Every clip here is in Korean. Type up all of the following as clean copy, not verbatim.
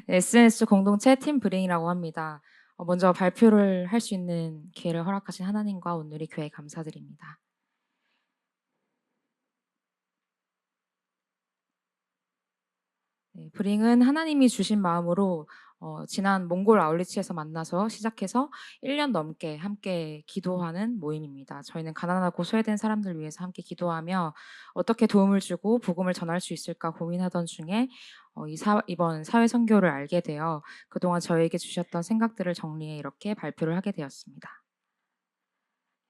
SNS 공동체 팀 브링이라고 합니다. 먼저 발표를 할 수 있는 기회를 허락하신 하나님과 온누리 교회 감사드립니다. 네, 브링은 하나님이 주신 마음으로 지난 몽골 아울리치에서 만나서 시작해서 1년 넘게 함께 기도하는 모임입니다. 저희는 가난하고 소외된 사람들 위해서 함께 기도하며 어떻게 도움을 주고 복음을 전할 수 있을까 고민하던 중에 이번 사회 선교를 알게 되어 그동안 저에게 주셨던 생각들을 정리해 이렇게 발표를 하게 되었습니다.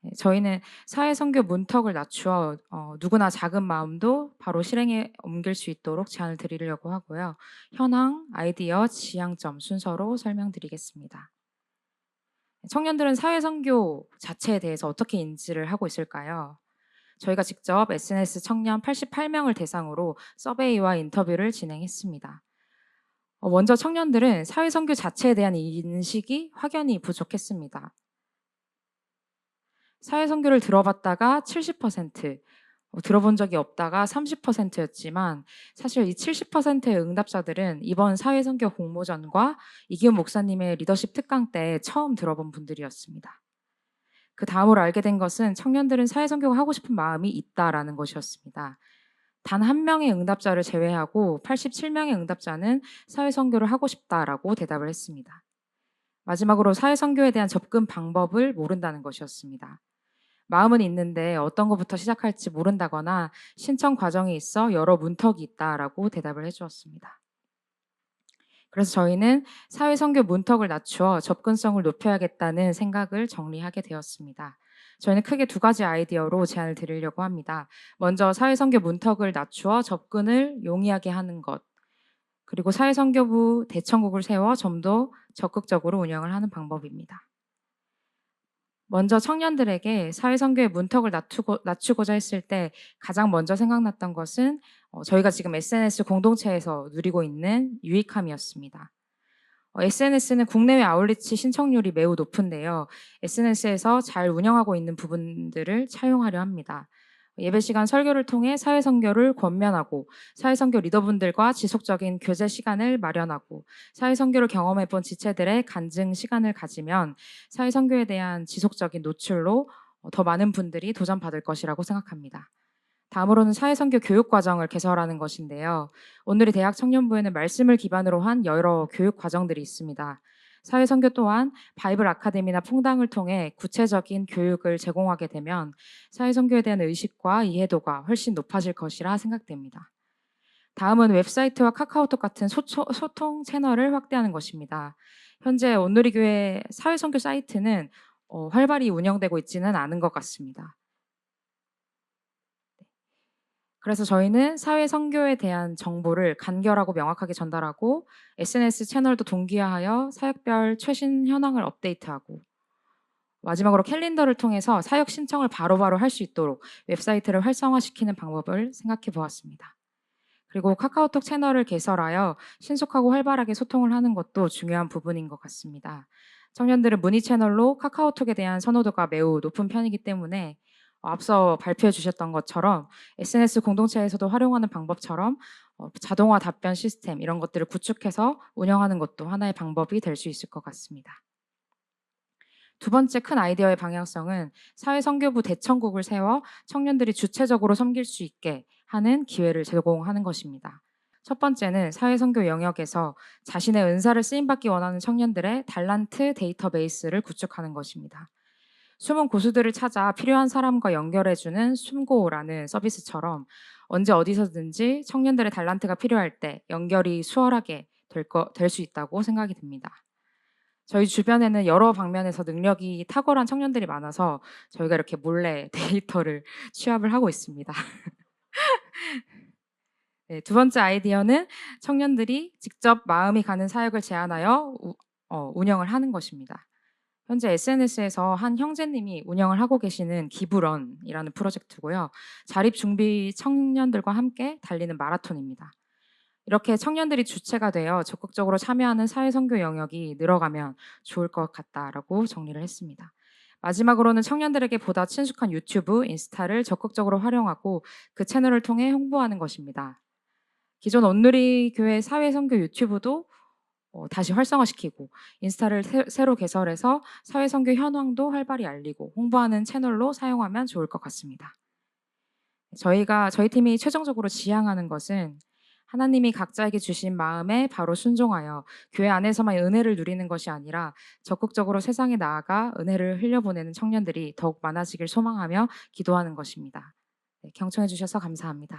네, 저희는 사회 선교 문턱을 낮추어 누구나 작은 마음도 바로 실행에 옮길 수 있도록 제안을 드리려고 하고요. 현황, 아이디어, 지향점 순서로 설명드리겠습니다. 청년들은 사회 선교 자체에 대해서 어떻게 인지를 하고 있을까요? 저희가 직접 SNS 청년 88명을 대상으로 서베이와 인터뷰를 진행했습니다. 먼저 청년들은 사회 선교 자체에 대한 인식이 확연히 부족했습니다. 사회 선교를 들어봤다가 70%, 들어본 적이 없다가 30%였지만 사실 이 70%의 응답자들은 이번 사회 선교 공모전과 이기훈 목사님의 리더십 특강 때 처음 들어본 분들이었습니다. 그다음으로 알게 된 것은 청년들은 사회 선교가 하고 싶은 마음이 있다라는 것이었습니다. 단 한 명의 응답자를 제외하고 87명의 응답자는 사회 선교를 하고 싶다라고 대답을 했습니다. 마지막으로 사회 선교에 대한 접근 방법을 모른다는 것이었습니다. 마음은 있는데 어떤 것부터 시작할지 모른다거나 신청 과정이 있어 여러 문턱이 있다라고 대답을 해 주었습니다. 그래서 저희는 사회 선교 문턱을 낮추어 접근성을 높여야겠다는 생각을 정리하게 되었습니다. 저희는 크게 두 가지 아이디어로 제안을 드리려고 합니다. 먼저 사회 선교 문턱을 낮추어 접근을 용이하게 하는 것. 그리고 사회 선교부 대청국을 세워 좀 더 적극적으로 운영을 하는 방법입니다. 먼저 청년들에게 사회 선교의 문턱을 낮추고자 했을 때 가장 먼저 생각났던 것은 저희가 지금 SNS 공동체에서 누리고 있는 유익함이었습니다. SNS는 국내외 아울리치 신청률이 매우 높은데요. SNS에서 잘 운영하고 있는 부분들을 차용하려 합니다. 예배 시간 설교를 통해 사회 선교를 권면하고 사회 선교 리더분들과 지속적인 교제 시간을 마련하고 사회 선교를 경험해 본 지체들의 간증 시간을 가지면 사회 선교에 대한 지속적인 노출로 더 많은 분들이 도전받을 것이라고 생각합니다. 다음으로는 사회 선교 교육 과정을 개설하는 것인데요. 오늘의 대학 청년부에는 말씀을 기반으로 한 여러 교육 과정들이 있습니다. 사회 선교 또한 바이블 아카데미나 퐁당을 통해 구체적인 교육을 제공하게 되면 사회 선교에 대한 의식과 이해도가 훨씬 높아질 것이라 생각됩니다. 다음은 웹사이트와 카카오톡 같은 소통 채널을 확대하는 것입니다. 현재 온누리 교회 사회 선교 사이트는 활발히 운영되고 있지는 않은 것 같습니다. 그래서 저희는 사회 선교에 대한 정보를 간결하고 명확하게 전달하고 SNS 채널도 동기화하여 사역별 최신 현황을 업데이트하고 마지막으로 캘린더를 통해서 사역 신청을 바로바로 할 수 있도록 웹사이트를 활성화시키는 방법을 생각해 보았습니다. 그리고 카카오톡 채널을 개설하여 신속하고 활발하게 소통을 하는 것도 중요한 부분인 것 같습니다. 청년들은 문의 채널로 카카오톡에 대한 선호도가 매우 높은 편이기 때문에 앞서 발표해 주셨던 것처럼 SNS 공동체에서도 활용하는 방법처럼 자동화 답변 시스템 이런 것들을 구축해서 운영하는 것도 하나의 방법이 될 수 있을 것 같습니다. 두 번째 큰 아이디어의 방향성은 사회선교부 대청국을 세워 청년들이 주체적으로 섬길 수 있게 하는 기회를 제공하는 것입니다. 첫 번째는 사회선교 영역에서 자신의 은사를 쓰임받기 원하는 청년들의 달란트 데이터베이스를 구축하는 것입니다. 숨은 고수들을 찾아 필요한 사람과 연결해주는 숨고라는 서비스처럼 언제 어디서든지 청년들의 달란트가 필요할 때 연결이 수월하게 될 수 있다고 생각이 듭니다. 저희 주변에는 여러 방면에서 능력이 탁월한 청년들이 많아서 저희가 이렇게 몰래 데이터를 취합을 하고 있습니다. 네, 두 번째 아이디어는 청년들이 직접 마음이 가는 사역을 제안하여 운영을 하는 것입니다. 현재 SNS에서 한 형제님이 운영을 하고 계시는 기부런이라는 프로젝트고요. 자립 준비 청년들과 함께 달리는 마라톤입니다. 이렇게 청년들이 주체가 되어 적극적으로 참여하는 사회 선교 영역이 늘어가면 좋을 것 같다라고 정리를 했습니다. 마지막으로는 청년들에게 보다 친숙한 유튜브, 인스타를 적극적으로 활용하고 그 채널을 통해 홍보하는 것입니다. 기존 온누리 교회 사회 선교 유튜브도 다시 활성화시키고 인스타를 새로 개설해서 사회 선교 현황도 활발히 알리고 홍보하는 채널로 사용하면 좋을 것 같습니다. 저희 팀이 최종적으로 지향하는 것은 하나님이 각자에게 주신 마음에 바로 순종하여 교회 안에서만 은혜를 누리는 것이 아니라 적극적으로 세상에 나아가 은혜를 흘려보내는 청년들이 더욱 많아지길 소망하며 기도하는 것입니다. 네, 경청해 주셔서 감사합니다.